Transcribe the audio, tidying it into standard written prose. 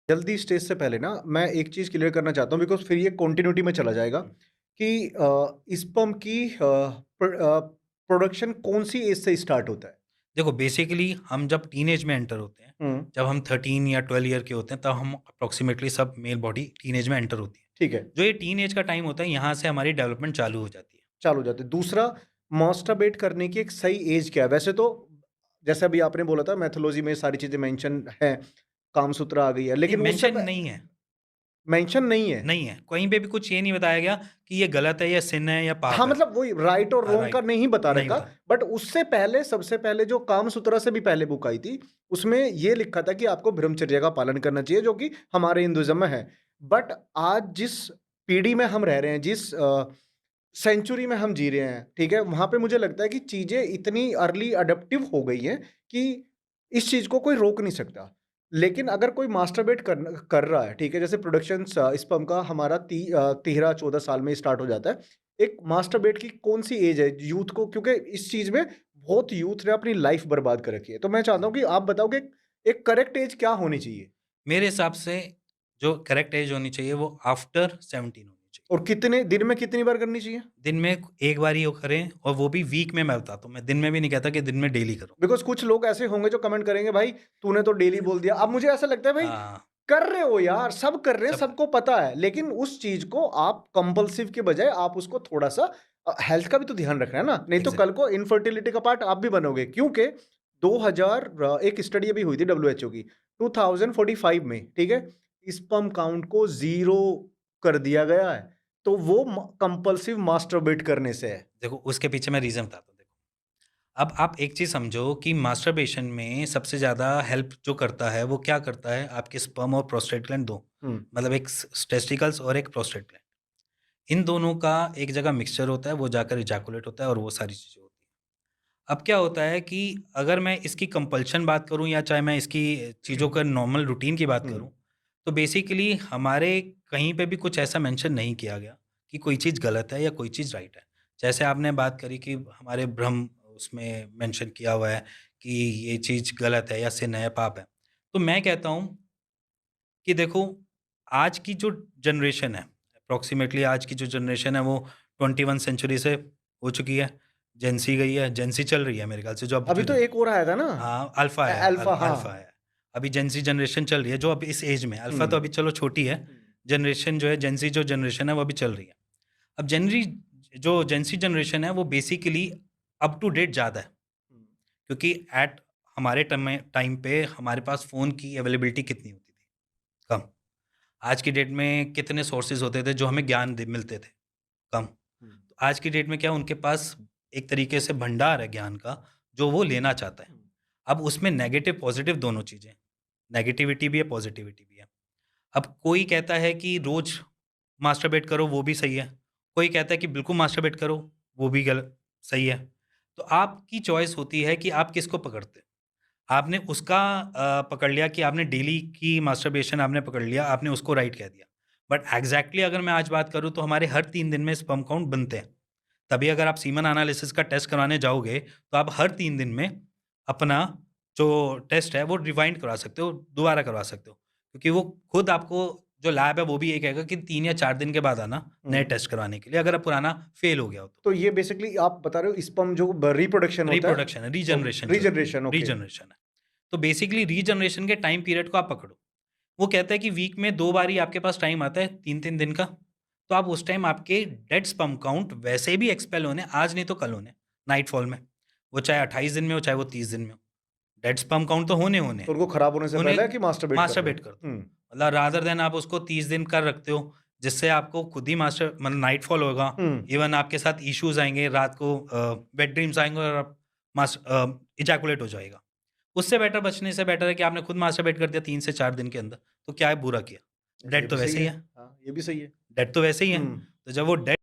जल्दी स्टेज से पहले ना मैं एक चीज़ क्लियर करना चाहता हूँ बिकॉज़ फिर ये कंटिन्यूटी में चला जाएगा हुँ। कि स्पर्म की प्रोडक्शन कौन-सी एज से स्टार्ट होता है? देखो बेसिकली हम जब टीनेज में एंटर होते हैं, हुँ, जब हम 13 या 12 ईयर के होते हैं, तब हम अप्रॉक्सिमेटली सब मेल बॉडी टीनेज में एंटर होती है। ठीक है, जो ये टीनेज का टाइम होता है, यहाँ से हमारी डेवलपमेंट चालू हो जाती है। चालू हो जाते हैं। दूसरा मास्टरबेट करने की एक सही एज क्या है? वैसे तो जैसे अभी आपने बोला था मैथोलॉजी में सारी चीज़ें मेंशन हैं, कामसूत्रा आ गई है, नहीं, लेकिन उससे मेंशन प नहीं है, मेंशन नहीं है। नहीं है। कहीं पे भी कुछ ये नहीं बताया गया कि ये गलत है या सिन है या हाँ, पाप है। मतलब वही राइट और रॉन्ग का राइट, नहीं बता नहीं रखा, बता बट उससे पहले सबसे पहले जो कामसूत्रा से भी पहले बुक आई थी, उसमें ये लिखा था कि आपको ब्रह्मचर्य का पालन करना चाहिए, जो कि हमारे हिंदुइज़्म में है। बट आज जिस पीढ़ी में हम रह रहे हैं, जिस सेंचुरी में हम जी रहे हैं, ठीक है? वहाँ पे मुझे लगता है कि चीज़ें इतनी अर्ली अडॉप्टिव हो गई हैं कि इस चीज़ को कोई रोक नहीं सकता। लेकिन अगर कोई मास्टरबेट कर रहा है, ठीक है? जैसे प्रोडक्शन स्पर्म का हमारा 13-14 साल में स्टार्ट हो जाता है। एक मास्टरबेट की कौन-सी एज है यूथ को, क्योंकि इस चीज़ में बहुत यूथ ने अपनी लाइफ़ बर्बाद कर रखी है। तो मैं चाहता जी। हूँ कि आप बताओ कि एक करेक्ट एज क्या होनी चाहिए? मेरे हिसाब से जो करेक्ट एज होनी चाहिए वो आफ्टर 17 होनी चाहिए। और कितने दिन में कितनी बार करनी चाहिए? दिन में एक बार ही वो करें और वो भी वीक में मैं बताता हूँ। मैं दिन में भी नहीं कहता कि दिन में डेली करो। बिकॉज़ कुछ लोग ऐसे होंगे जो कमेंट करेंगे, भाई तूने तो डेली बोल दिया। अब मुझे ऐसा लगता है, भाई हाँ, कर रहे हो यार, सब कर रहे हैं, सब सबको पता है, लेकिन उस चीज़ को आप कंपल्सिव के बजाय आप उसको थोड़ा-सा हेल्थ का भी तो ध्यान रखना है ना, नहीं तो कल एग्ज़ैक्ट को इनफर्टिलिटी का पार्ट आप भी बनोगे, क्योंकि 2000 एक स्टडी अभी हुई थी डब्ल्यूएचओ की 2045 में, ठीक है? स्पर्म काउंट को 0 कर दिया गया है, तो वो कंपल्सिव मास्टरबेट करने से है। देखो उसके पीछे मैं रीज़न बताता हूँ देखो। अब आप एक चीज़ समझो कि मास्टरबेशन में सबसे ज़्यादा हेल्प जो करता है वो क्या करता है आपके स्पर्म और प्रोस्टेट ग्लैंड 2 हुँ, मतलब एक टेस्टिकल्स और एक प्रोस्टेट ग्लैंड। इन दोनों का एक जगह मिक्सचर होता है, वो जाकर इजैकुलेट होता है और वो सारी चीज़ें होती हैं। अब क्या होता है कि अगर मैं इसकी कंपल्शन बात करूँ या चाहे मैं इसकी चीज़ों का नॉर्मल रूटीन की बात हुँ, करूँ, तो बेसिकली हमारे कहीं पे भी कुछ ऐसा मेंशन नहीं किया गया कि कोई चीज़ गलत है या कोई चीज़ राइट है। जैसे आपने बात करी कि हमारे ब्रह्म उसमें मेंशन किया हुआ है कि ये चीज़ गलत है या सिन है या पाप है। तो मैं कहता हूँ कि देखो, आज की जो जनरेशन है, अप्रॉक्सिमेटली आज की जो जनरेशन है वो 21 सेंचुरी से हो चुकी है। जेन ज़ी गई है, जेन ज़ी चल रही है मेरे ख्याल से जो अब अभी जो तो एक और आया था ना, हाँ, अल्फ़ा है, अल्फा, अल्फ़ा हाँ। है। अभी जेन ज़ी जनरेशन चल रही है जो अब इस एज में है, अल्फ़ा तो हुँ। अभी चलो छोटी है, जनरेशन जो है जेन ज़ी जो जनरेशन है वो अभी चल रही है। अब जेन ज़ी जनरेशन है वो बेसिकली अप टू डेट ज़्यादा है, हुँ। क्योंकि एट हमारे टाइम पे हमारे पास फ़ोन की अवेलेबिलिटी कितनी होती थी? कम। आज की डेट में कितने सोर्सेज़ होते थे जो हमें ज्ञान दे मिलते थे? कम। हुँ, तो आज की डेट में क्या उनके पास एक तरीके से भंडार है ज्ञान का, जो वो लेना चाहता है। हुँ। अब उसमें नेगेटिव, पॉज़िटिव दोनों चीज़ें हैं। नेगेटिविटी भी है, पॉज़िटिविटी भी है। अब कोई कहता है कि रोज़ मास्टरबेट करो, वो भी सही है। कोई कहता है कि बिल्कुल मास्टरबेट करो, वो भी गलत सही है। तो आपकी चॉइस होती है कि आप किसको पकड़ते हैं। आपने उसका पकड़ लिया कि आपने डेली की मास्टरबेशन आपने पकड़ लिया, आपने उसको राइट कह दिया। बट एग्ज़ैक्टली अगर मैं आज बात करूँ तो हमारे हर 3 दिन में स्पर्म काउंट बनते हैं। तभी अगर आप सीमन एनालिसिस का टेस्ट करवाने जाओगे, तो आप हर 3 दिन में अपना जो टेस्ट है वो रिवाइंड करवा सकते हो, दोबारा करवा सकते हो। क्योंकि वो खुद आपको जो लैब है वो भी ये कहेगा कि 3 या 4 दिन के बाद आना नए हुँ। टेस्ट करवाने के लिए, अगर अब पुराना फेल हो गया हो तो। तो ये बेसिकली आप बता रहे हो स्पर्म जो रिप्रोडक्शन होता है, रिप्रोडक्शन है, रीजनरेशन जो है, रीजनरेशन, ओके। रीजनरेशन है। तो बेसिकली रीजनरेशन के टाइम पीरियड को आप पकड़ो। वो कहता है कि वीक में 2 बार ही आपके पास टाइम आता है 3-3 दिन का। तो आप उस टाइम आपके डेड स्पर्म काउंट वैसे भी एक्सपेल होने, आज नहीं तो कल होने, नाइटफॉल में। वो चाहे 28 दिन में हो, चाहे वो 30 दिन में हो। डेड स्पर्म काउंट तो होने हैं। तो उनको खराब होने से उन्हें पहले है कि मास्टरबेट कर रहे हो? मास्टरबेट कर दो। हुँ, मतलब रादर देन आप उसको 30 दिन का रखते हो, जिससे आपको खुद ही मतलब नाइटफॉल होगा। हुँ। इवन आपके साथ इश्यूज़ आएँगे, रात को वेट ड्रीम्स आएँगे और आप इजैकुलेट हो जाएगा। उससे बेटर बचने से बेटर है कि आपने खुद मास्टरबेट कर दिया 3 से 4 दिन के अंदर, तो क्या है बुरा किया? ये डेड भी तो सही वैसे ही है। है, हाँ, ये भी सही है। डेड तो वैसे ही है। हुँ। तो जब वो डेड